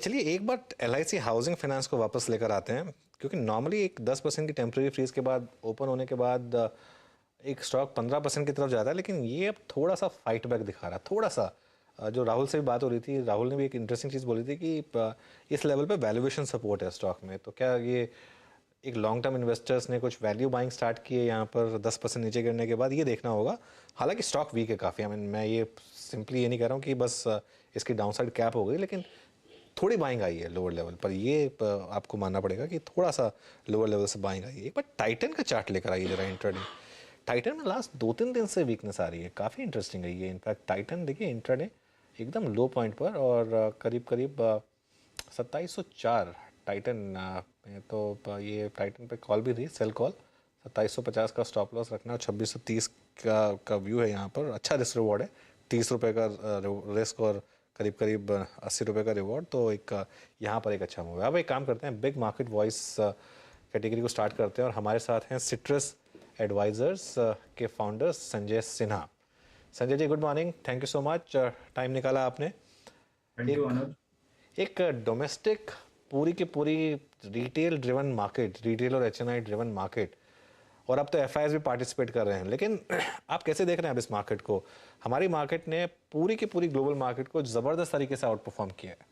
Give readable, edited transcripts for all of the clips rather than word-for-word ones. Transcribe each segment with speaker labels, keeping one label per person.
Speaker 1: चलिए एक बार LIC housing finance को वापस लेकर आते हैं, क्योंकि नॉर्मली एक 10% की टेम्प्रेरी फ्रीज के बाद ओपन होने के बाद एक स्टॉक 15% की तरफ जाता है, लेकिन ये अब थोड़ा सा फाइट बैक दिखा रहा है। थोड़ा सा जो राहुल से भी बात हो रही थी, राहुल ने भी एक इंटरेस्टिंग चीज़ बोली थी कि इस लेवल पे वैल्यूएशन सपोर्ट है स्टॉक में। तो क्या ये एक लॉन्ग टर्म इन्वेस्टर्स ने कुछ वैल्यू बाइंग स्टार्ट किए यहाँ पर 10% नीचे गिरने के बाद? ये देखना होगा। हालांकि स्टॉक वीक है काफ़ी। मैं ये सिंपली ये नहीं कह रहा हूँ कि बस इसकी डाउनसाइड कैप हो गई, लेकिन थोड़ी बाइंग आई है लोअर लेवल पर। ये आपको मानना पड़ेगा कि थोड़ा सा लोअर लेवल से बाइंग आई है। एक बार टाइटन का चार्ट लेकर आइए जरा इंट्राडे। टाइटन में लास्ट 2-3 दिन से वीकनेस आ रही है, काफ़ी इंटरेस्टिंग है ये। इनफैक्ट टाइटन देखिए इंट्राडे एकदम लो पॉइंट पर, और करीब करीब 2704 टाइटन में। तो ये टाइटन पे कॉल भी रही, सेल कॉल। 2750 का स्टॉप लॉस रखना और 2630 का व्यू है यहाँ पर। अच्छा रिस्क रिवॉर्ड है, 30 रुपये का रिस्क और करीब करीब 80 रुपये का रिवॉर्ड। तो एक यहाँ पर एक अच्छा मूव है। अब एक काम करते हैं, बिग मार्केट वॉइस कैटेगरी को स्टार्ट करते हैं, और हमारे साथ हैं सिट्रस एडवाइजर्स के founder Sanjay Sinha. Sanjay ji, good morning, thank you so much, time निकाला आपने।
Speaker 2: थैंक यू
Speaker 1: एक
Speaker 2: अनुज।
Speaker 1: एक डोमेस्टिक पूरी की पूरी रिटेल ड्रिवन मार्केट, रिटेल और HNI ड्रिवन मार्केट, और अब तो FIs भी पार्टिसिपेट कर रहे हैं। लेकिन आप कैसे देख रहे हैं अब इस मार्केट को? हमारी मार्केट ने पूरी की पूरी ग्लोबल मार्केट को जबरदस्त तरीके से आउट परफॉर्म किया है।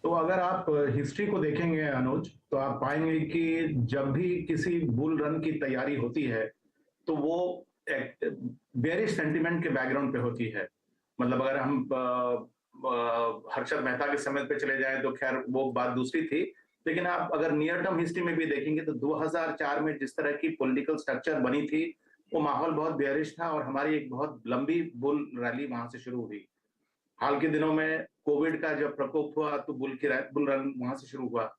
Speaker 2: तो अगर आप हिस्ट्री को देखेंगे अनुज, तो आप पाएंगे कि जब भी किसी बुल रन की तैयारी होती है तो वो बेरिश सेंटिमेंट के बैकग्राउंड पे होती है। मतलब अगर हम हर्षद मेहता के समय पे चले जाएं तो खैर वो बात दूसरी थी। लेकिन आप अगर नियर टर्म हिस्ट्री में भी देखेंगे तो 2004 में जिस तरह की पॉलिटिकल स्ट्रक्चर बनी थी, वो माहौल बहुत बेरिश था और हमारी एक बहुत लंबी बुल रैली वहां से शुरू हुई। हाल के दिनों में कोविड का जब प्रकोप हुआ तो बुल रन वहां से शुरू हुआ।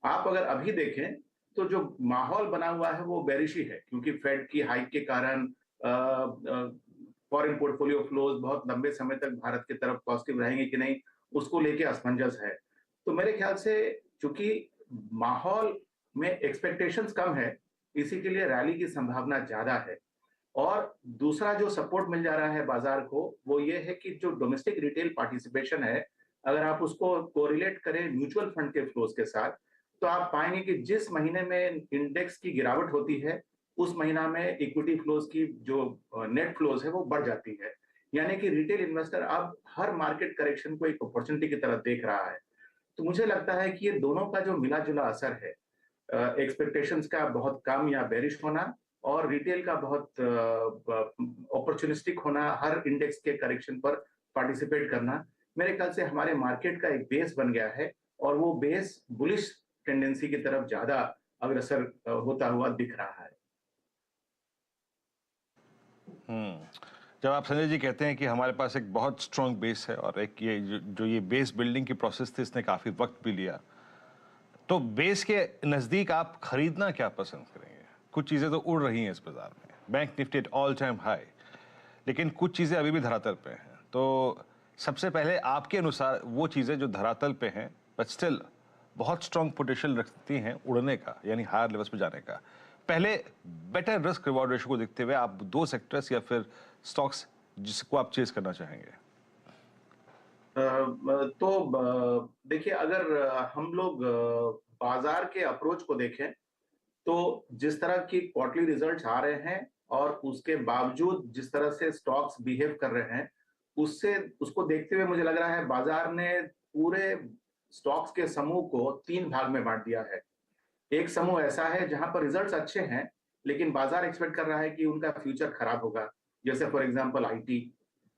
Speaker 2: आप अगर अभी देखें तो जो माहौल बना हुआ है वो बेरिशी है, क्योंकि फेड की हाइक के कारण फॉरेन पोर्टफोलियो फ्लोज बहुत लंबे समय तक भारत की तरफ पॉजिटिव रहेंगे कि नहीं, उसको लेके असमंजस है। तो मेरे ख्याल से चूंकि माहौल में एक्सपेक्टेशंस कम है, इसी के लिए रैली की संभावना ज्यादा है। और दूसरा जो सपोर्ट मिल जा रहा है बाजार को, वो ये है कि जो डोमेस्टिक रिटेल पार्टिसिपेशन है, अगर आप उसको कोरिलेट करें म्यूचुअल फंड के फ्लोज के साथ, तो आप पाएंगे कि जिस महीने में इंडेक्स की गिरावट होती है, उस महीना में इक्विटी फ्लोज की जो नेट फ्लोज है वो बढ़ जाती है। यानी कि रिटेल इन्वेस्टर अब हर मार्केट करेक्शन को एक अपॉर्चुनिटी की तरफ देख रहा है। तो मुझे लगता है कि ये दोनों का जो मिला जुला असर है, एक्सपेक्टेशंस का बहुत कम या बेरिश होना और रिटेल का बहुत अपॉर्चुनिस्टिक होना, हर इंडेक्स के करेक्शन पर पार्टिसिपेट करना, मेरे ख्याल से हमारे मार्केट का एक बेस बन गया है और वो बेस बुलिश टेंडेंसी की तरफ ज्यादा अग्रसर होता हुआ दिख रहा है।
Speaker 3: जब आप संजय जी कहते हैं कि हमारे पास एक बहुत स्ट्रॉन्ग बेस है और एक ये जो ये बेस बिल्डिंग की प्रोसेस थी, इसने काफ़ी वक्त भी लिया, तो बेस के नज़दीक आप खरीदना क्या पसंद करेंगे? कुछ चीज़ें तो उड़ रही हैं इस बाजार में, bank Nifty at all time high, लेकिन कुछ चीज़ें अभी भी धरातल पे हैं। तो सबसे पहले आपके अनुसार वो चीज़ें जो धरातल पे हैं बट स्टिल बहुत स्ट्रॉन्ग पोटेंशियल रखती हैं उड़ने का, यानी हायर लेवल्स पे जाने का, पहले बेटर रिस्क रिवॉर्ड रेशो को देखते हुए आप दो सेक्टर्स या फिर स्टॉक्स जिसको आप चेस करना चाहेंगे?
Speaker 2: तो देखिए, अगर हम लोग बाजार के अप्रोच को देखें, तो जिस तरह की क्वार्टरली रिजल्ट्स आ रहे हैं और उसके बावजूद जिस तरह से स्टॉक्स बिहेव कर रहे हैं, उससे उसको देखते हुए मुझे लग रहा है बाजार ने पूरे स्टॉक्स के समूह को 3 भाग में बांट दिया है। एक समूह ऐसा है जहां पर रिजल्ट्स अच्छे हैं, लेकिन बाजार एक्सपेक्ट कर रहा है कि उनका फ्यूचर खराब होगा। जैसे फॉर एग्जांपल आईटी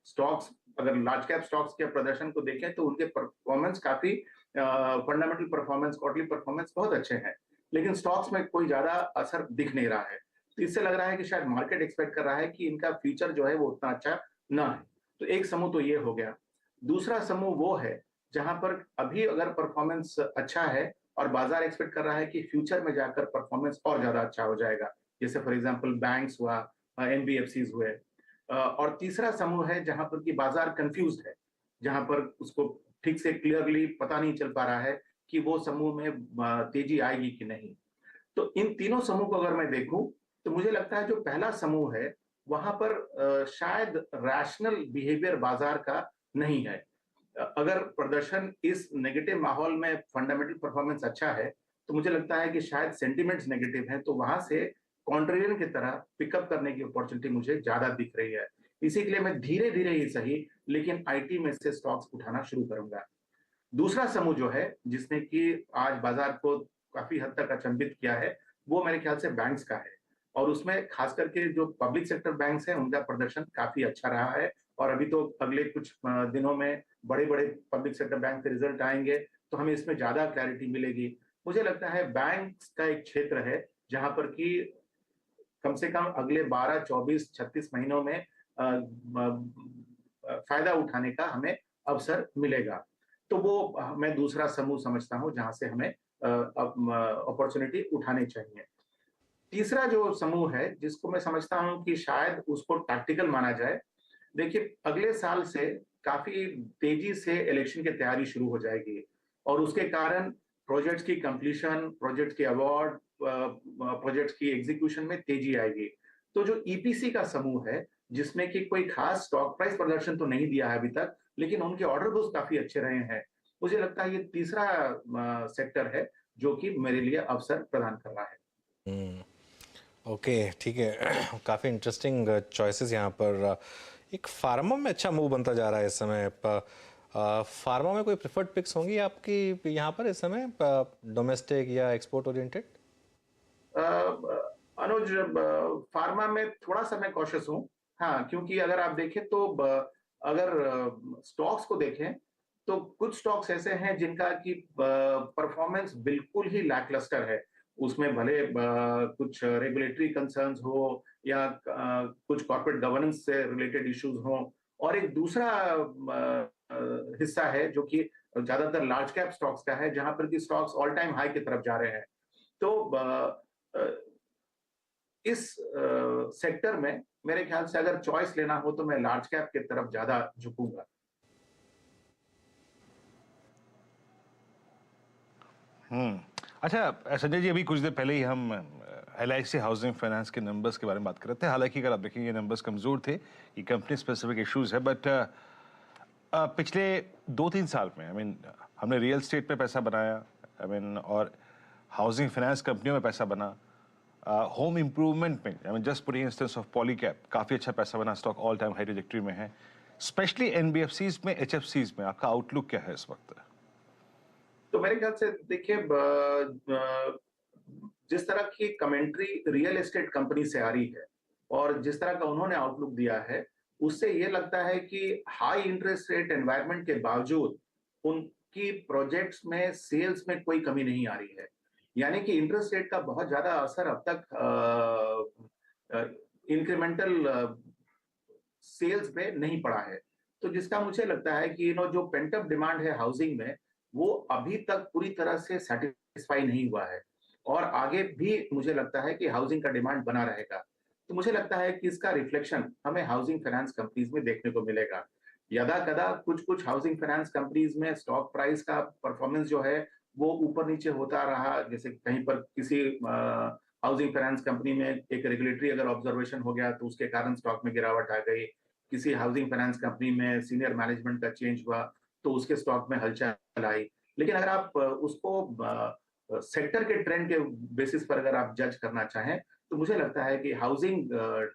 Speaker 2: स्टॉक्स, अगर लार्ज कैप स्टॉक्स के प्रदर्शन को देखें तो उनके परफॉर्मेंस काफी, फंडामेंटल परफॉर्मेंस, क्वार्टरली परफॉर्मेंस बहुत अच्छे हैं, लेकिन स्टॉक्स में कोई ज्यादा असर दिख नहीं रहा है। तो इससे लग रहा है कि शायद मार्केट एक्सपेक्ट कर रहा है कि इनका फ्यूचर जो है वो उतना अच्छा ना है। तो एक समूह तो ये हो गया। दूसरा समूह वो है जहां पर अभी अगर परफॉर्मेंस अच्छा है और बाजार एक्सपेक्ट कर रहा है कि फ्यूचर में जाकर परफॉर्मेंस और ज्यादा अच्छा हो जाएगा, जैसे फॉर एग्जांपल बैंक्स हुआ, एनबीएफसीज हुए। और तीसरा समूह है जहां पर कि बाजार कंफ्यूज्ड है, जहां पर उसको ठीक से क्लियरली पता नहीं चल पा रहा है कि वो समूह में तेजी आएगी कि नहीं। तो इन तीनों समूह को अगर मैं देखूं तो मुझे लगता है जो पहला समूह है वहां पर शायद रैशनल बिहेवियर बाजार का नहीं है। अगर प्रदर्शन इस नेगेटिव माहौल में फंडामेंटल परफॉर्मेंस अच्छा है, तो मुझे लगता है कि शायद सेंटिमेंट्स नेगेटिव हैं, तो वहां से कॉन्ट्रेरियन की तरह पिकअप करने की अपॉर्चुनिटी मुझे ज्यादा दिख रही है। इसी के लिए मैं धीरे धीरे ही सही, लेकिन आईटी में से स्टॉक्स उठाना शुरू करूंगा। दूसरा समूह जो है, जिसने कि आज बाजार को काफी हद तक अचंभित किया है, वो मेरे ख्याल से बैंक्स का है। और उसमें खास करके जो पब्लिक सेक्टर बैंक्स हैं, उनका प्रदर्शन काफी अच्छा रहा है। और अभी तो अगले कुछ दिनों में बड़े-बड़े पब्लिक सेक्टर बैंक के रिजल्ट आएंगे, तो हमें इसमें ज्यादा क्लैरिटी मिलेगी। मुझे लगता है बैंक्स का एक क्षेत्र है, जहां पर कि कम से कम अगले 12, 24, 36 महीनों में फायदा उठाने का हमें अवसर मिलेगा। तो वो मैं दूसरा समूह समझता हूँ जहां से हमें अपॉर्चुनिटी उठानी चाहिए। तीसरा जो समूह है, जिसको मैं समझता हूँ कि शायद उसको टैक्टिकल माना जाए। देखिए, अगले साल से काफी तेजी से इलेक्शन की तैयारी शुरू हो जाएगी और उसके कारण प्रोजेक्ट्स की कंप्लीशन, प्रोजेक्ट्स के अवार्ड, प्रोजेक्ट्स की एग्जीक्यूशन में तेजी आएगी। तो जो ईपीसी का समूह है, जिसमें कि कोई खास स्टॉक प्राइस प्रदर्शन तो नहीं दिया है अभी तक, लेकिन उनके ऑर्डर बुक्स काफी अच्छे रहे हैं। मुझे लगता है ये तीसरा सेक्टर है, जो कि मेरे लिए अवसर प्रदान कर रहा है।
Speaker 1: ओके, ठीक है। काफ़ी इंटरेस्टिंग चॉइसेस यहाँ पर। एक फार्मा में अच्छा मूव बनता जा रहा है इस समय। फार्मा में कोई प्रेफर्ड पिक्स होंगी आपकी यहाँ पर इस समय, डोमेस्टिक या एक्सपोर्ट ओरिएंटेड?
Speaker 2: अनुज, फार्मा में थोड़ा सा मैं कॉशियस हूँ। हाँ, क्योंकि अगर आप देखें तो अगर स्टॉक्स को देखें, तो कुछ स्टॉक्स ऐसे हैं जिनका कि परफॉर्मेंस बिल्कुल ही लैकलस्टर है। उसमें भले कुछ रेगुलेटरी कंसर्न्स हो या कुछ कॉर्पोरेट गवर्नेंस से रिलेटेड इश्यूज हो। और एक दूसरा हिस्सा है जो कि ज्यादातर लार्ज कैप स्टॉक्स का है, जहां पर कि स्टॉक्स ऑल टाइम हाई की तरफ जा रहे हैं। तो इस सेक्टर में मेरे ख्याल से अगर चॉइस लेना हो तो मैं लार्ज कैप की तरफ ज्यादा झुकूंगा।
Speaker 3: अच्छा संजय जी, अभी कुछ देर पहले ही हम LIC हाउसिंग फाइनेंस के नंबर्स के बारे में बात कर रहे थे। हालांकि अगर आप देखेंगे, ये नंबर्स कमजोर थे, ये कंपनी स्पेसिफिक इश्यूज है, बट पिछले 2-3 साल में हमने रियल स्टेट पे पैसा बनाया, और हाउसिंग फाइनेंस कंपनियों में पैसा बना, होम इम्प्रूवमेंट में just putting instance of Polycab, काफ़ी अच्छा पैसा बना, stock all time high trajectory में है। स्पेशली NBFCs में, HFCs में आपका आउटलुक क्या है इस वक्त?
Speaker 2: तो मेरे ख्याल से देखिए, जिस तरह की कमेंट्री रियल एस्टेट कंपनी से आ रही है और जिस तरह का उन्होंने आउटलुक दिया है, उससे ये लगता है कि हाई इंटरेस्ट रेट एनवायरनमेंट के बावजूद उनकी प्रोजेक्ट्स में सेल्स में कोई कमी नहीं आ रही है। यानी कि इंटरेस्ट रेट का बहुत ज्यादा असर अब तक इंक्रीमेंटल सेल्स पे नहीं पड़ा है। तो जिसका मुझे लगता है कि जो पेंट अप डिमांड है हाउसिंग में, वो अभी तक पूरी तरह से सेटिस्फाई नहीं हुआ है और आगे भी मुझे लगता है कि हाउसिंग का डिमांड बना रहेगा। तो मुझे लगता है कि इसका रिफ्लेक्शन हमें हाउसिंग फाइनेंस कंपनीज में देखने को मिलेगा। यदा-कदा कुछ-कुछ हाउसिंग फाइनेंस कंपनीज में स्टॉक प्राइस का परफॉर्मेंस जो है, वो ऊपर-नीचे होता रहा। जैसे कहीं पर किसी हाउसिंग फाइनेंस कंपनी में एक रेगुलेटरी अगर ऑब्जर्वेशन हो गया, तो उसके कारण स्टॉक में गिरावट आ गई। किसी हाउसिंग फाइनेंस कंपनी में सीनियर मैनेजमेंट का चेंज हुआ, तो उसके स्टॉक में हलचल आई। लेकिन अगर आप उसको सेक्टर के ट्रेंड के बेसिस पर अगर आप जज करना चाहें, तो मुझे लगता है कि हाउसिंग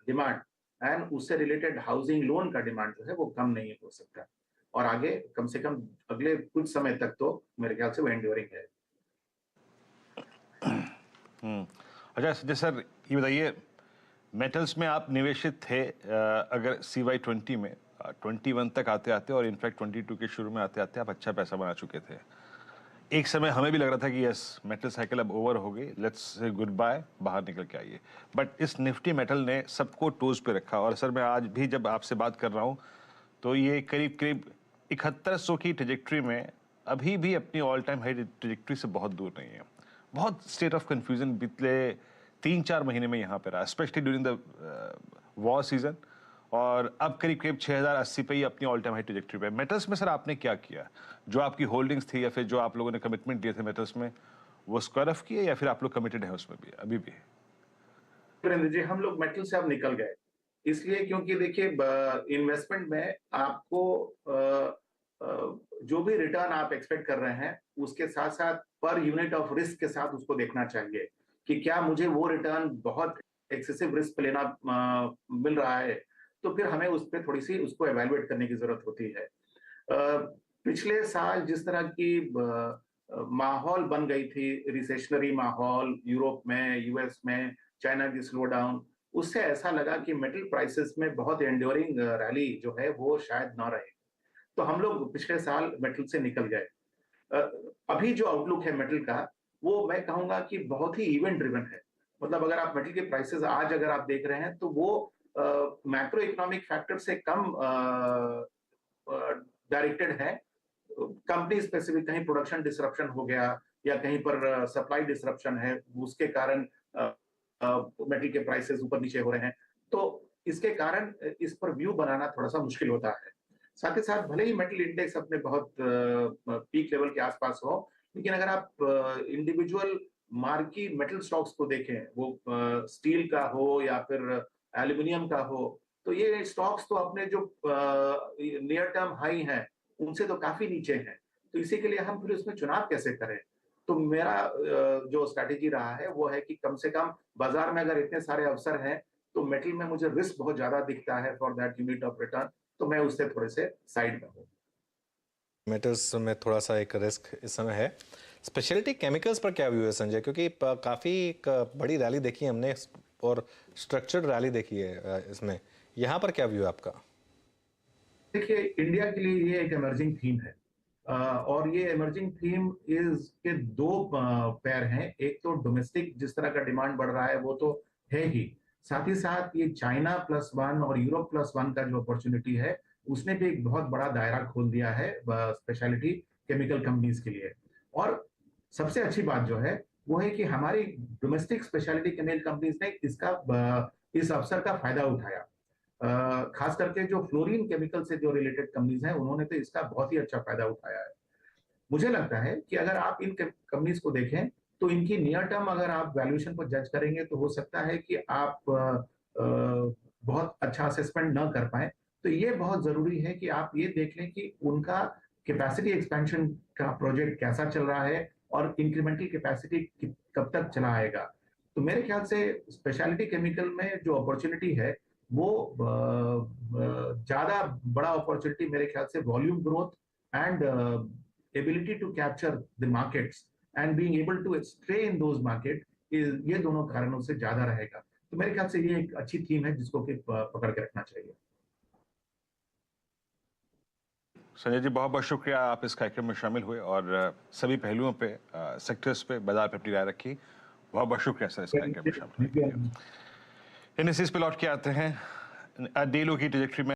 Speaker 2: डिमांड एंड उससे रिलेटेड हाउसिंग लोन का डिमांड जो है वो कम नहीं हो सकता और आगे कम से कम अगले कुछ समय तक तो मेरे ख्याल से वो एंड्योरिंग है।
Speaker 3: अच्छा संजय सर, ये बताइए, मेटल्स में आप निवेशित थे अगर CY20 में 21 तक आते आते, और इनफैक्ट 22 के शुरू में आते आते आप अच्छा पैसा बना चुके थे। एक समय हमें भी लग रहा था कि यस, मेटल साइकिल अब ओवर हो गई, लेट्स से गुड बाय, बाहर निकल के आइए। बट इस निफ्टी मेटल ने सबको टोज पे रखा, और सर मैं आज भी जब आपसे बात कर रहा हूँ तो ये करीब करीब 7100 की ट्रेजेक्ट्री में अभी भी अपनी ऑल टाइम हाई ट्रेजेक्ट्री से बहुत दूर नहीं है। बहुत स्टेट ऑफ कंफ्यूजन बीतले 3-4 महीने में यहाँ पे रहा, specially during the war season, और अब करीब करीब 6080 पे ही अपनी ऑल टाइम हाई ट्रेजेक्टरी पे। मेटल्स में सर आपने क्या किया? जो आपकी होल्डिंग्स थी या फिर जो आप लोगों ने कमिटमेंट दिए थे मेटल्स में, वो स्क्वायर ऑफ किए या फिर आप लोग कमिटेड हैं उसमें भी अभी भी?
Speaker 2: वीरेंद्र जी, हम लोग मेटल से अब निकल गए, इसलिए क्योंकि देखिए इन्वेस्टमेंट में आपको जो भी रिटर्न आप एक्सपेक्ट कर रहे हैं उसके साथ साथ पर यूनिट ऑफ रिस्क के साथ उसको देखना चाहिए कि क्या मुझे वो रिटर्न बहुत एक्सेसिव रिस्क पे लेना मिल रहा है, तो फिर हमें उस पर थोड़ी सी उसको एवेल्युएट करने की जरूरत होती है। पिछले साल जिस तरह की माहौल बन गई थी, रिसेशनरी माहौल यूरोप में, यूएस में, चाइना की स्लो डाउन, उससे ऐसा लगा कि मेटल प्राइसेस में बहुत एंड्योरिंग रैली जो है वो शायद ना रहे। तो हम लोग पिछले साल मेटल से निकल गए। अभी जो आउटलुक है मेटल का, वो मैं कहूंगा कि बहुत ही इवेंट ड्रिवन है। मतलब अगर आप मेटल के प्राइसेस आज अगर आप देख रहे हैं तो वो मैक्रो इकोनॉमिक फैक्टर से कम डायरेक्टेड है। कंपनी स्पेसिफिक कहीं प्रोडक्शन डिसरप्शन हो गया या कहीं पर सप्लाई डिसरप्शन है, उसके कारण मेटल के प्राइसेस ऊपर नीचे हो रहे हैं। तो इसके कारण इस पर व्यू बनाना थोड़ा सा मुश्किल होता है। साथ ही साथ भले ही मेटल इंडेक्स अपने बहुत पीक लेवल के आसपास हो, लेकिन अगर आप इंडिविजुअल मार्की मेटल स्टॉक्स को देखें, वो स्टील का हो या फिर एल्यूमिनियम का हो, तो ये स्टॉक्स तो अपने जो नियर टर्म हाई हैं उनसे तो काफी नीचे हैं। तो इसी के लिए हम फिर उसमें चुनाव कैसे करें? तो मेरा जो स्ट्रैटेजी रहा है वो है कि कम से कम बाजार में अगर इतने सारे अवसर हैं, तो मेटल में मुझे रिस्क बहुत ज्यादा दिखता है for that unit of return, तो मैं उससे थोड़े से साइड में हूँ।
Speaker 1: मेटल्स में थोड़ा सा एक रिस्क इस समय है। स्पेशलिटी केमिकल्स पर क्या व्यू है संजय, क्योंकि काफ़ी एक बड़ी रैली देखी है हमने और स्ट्रक्चर्ड रैली देखी है इसमें, यहाँ पर क्या व्यू है आपका?
Speaker 2: देखिए, इंडिया के लिए ये एक इमर्जिंग थीम है और ये इमर्जिंग थीम इज के दो पैर हैं। एक तो डोमेस्टिक जिस तरह का डिमांड बढ़ रहा है वो तो है ही, साथ ही साथ ये चाइना +1 और यूरोप +1 का जो अपॉर्चुनिटी है उसने भी एक बहुत बड़ा दायरा खोल दिया है स्पेशलिटी केमिकल कंपनीज के लिए। और सबसे अच्छी बात जो है वो है कि हमारी डोमेस्टिक स्पेशलिटी केमिकल कंपनीज ने इस अवसर का फायदा उठाया। खास करके जो फ्लोरीन केमिकल से जो रिलेटेड कंपनीज हैं उन्होंने तो इसका बहुत ही अच्छा फायदा उठाया है। मुझे लगता है कि अगर आप इन कंपनीज को देखें तो इनकी नियर टर्म अगर आप वैल्यूएशन को जज करेंगे तो हो सकता है कि आप बहुत अच्छा असेसमेंट न कर पाए। तो ये बहुत जरूरी है कि आप ये देख लें कि उनका कैपेसिटी एक्सपेंशन का प्रोजेक्ट कैसा चल रहा है और इंक्रीमेंटल कैपेसिटी कब तक चला आएगा। तो मेरे ख्याल से स्पेशलिटी केमिकल में जो अपॉर्चुनिटी है वो ज्यादा बड़ा अपॉर्चुनिटी मेरे ख्याल से volume growth and ability to capture the markets and being able to stay in those market, ये दोनों कारणों से ज्यादा रहेगा। तो मेरे ख्याल से ये एक अच्छी थीम है जिसको कि पकड़ के रखना चाहिए।
Speaker 3: संजय जी, बहुत बहुत शुक्रिया, आप इस कार्यक्रम में शामिल हुए और सभी पहलुओं पे, सेक्टर्स पे, बाजार पे अपनी राय रखी। बहुत बहुत शुक्रिया सर इस कार्यक्रम में शामिल होने के लिए। इन इस पे लौट के आते हैं डीलों की ट्रैजेक्टरी में।